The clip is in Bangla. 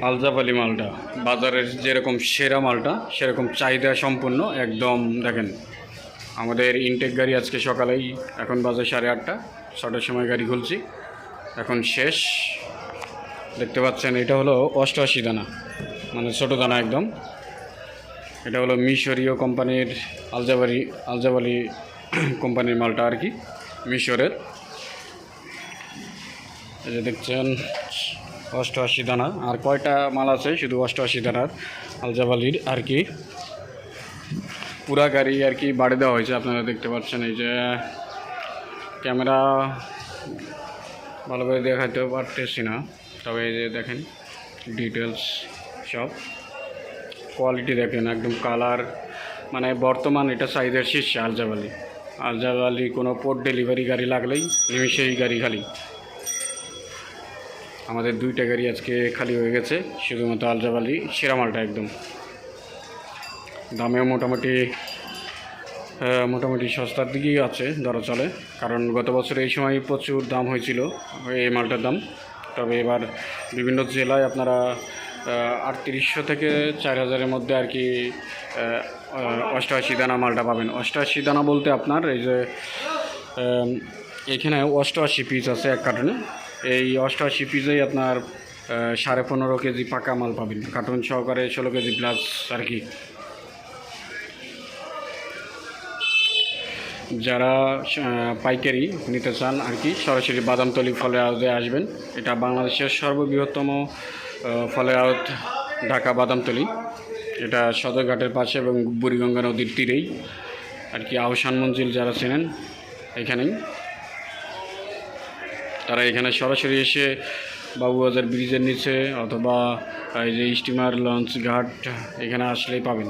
আলজাফ আলী মালটা বাজারের যেরকম সেরা মালটা সেরকম চাহিদা সম্পন্ন একদম। দেখেন আমাদের ইনটেক গাড়ি আজকে সকালেই, এখন বাজে 8:30, 6টার সময় গাড়ি খুলছি, এখন শেষ। দেখতে পাচ্ছেন এটা হলো 88 দানা, মানে ছোটো দানা একদম। এটা হলো মিশরীয় কোম্পানির আলজাফ আলী কোম্পানির মালটা আর কি, মিশরের। এই যে দেখছেন 88 দানা। আর কয়টা মাল আছে শুধু 88 দানার আলজাফ আলীর আর কি। পুরা গাড়ি আর কি বাড়ি দেওয়া হয়েছে, আপনারা দেখতে পাচ্ছেন। এই যে ক্যামেরা ভালো করে দেখাতে পারতেছি না, তবে এই যে দেখেন ডিটেলস সব কোয়ালিটি দেখেন, একদম কালার, মানে বর্তমান এটা সাইজের শীর্ষে আলজাফ আলী কোনো পোর্ট ডেলিভারি গাড়ি লাগলেই নিমিশেই গাড়ি খালি। আমাদের 2টা গাড়ি আজকে খালি হয়ে গেছে, শুধুমাত্র আলজাফ আলী সেরা মালটা একদম। দামেও মোটামুটি সস্তার দিকেই আছে ধরা চলে, কারণ গত বছর এই সময় প্রচুর দাম হয়েছিল এই মালটার দাম। তবে এবার বিভিন্ন জেলায় আপনারা 3800 থেকে 4000-এর মধ্যে আর কি 88 দানা মালটা পাবেন। 88 দানা বলতে আপনার এই যে এখানে 88 পিস আছে এক কার্টুনে। এই 88 পিসেই আপনার 15.5 কেজি পাকা মাল পাবেন, কার্টুন সহকারে 16 কেজি প্লাস আর কি। যারা পাইকারি নিতে চান আর কি, সরাসরি বাদামতলী ফলে হাউসে আসবেন। এটা বাংলাদেশের সর্ববৃহত্তম ফলে হাউস, ঢাকা বাদামতলী। এটা সদরঘাটের পাশে এবং বুড়িগঙ্গা নদীর তীরেই আর কি। আহসান মঞ্জিল যারা চেনেন এখানেই, তারা এখানে সরাসরি এসে বাবুবাজার ব্রিজের নিচে অথবা এই যে স্টিমার লঞ্চ ঘাট, এখানে আসলেই পাবেন।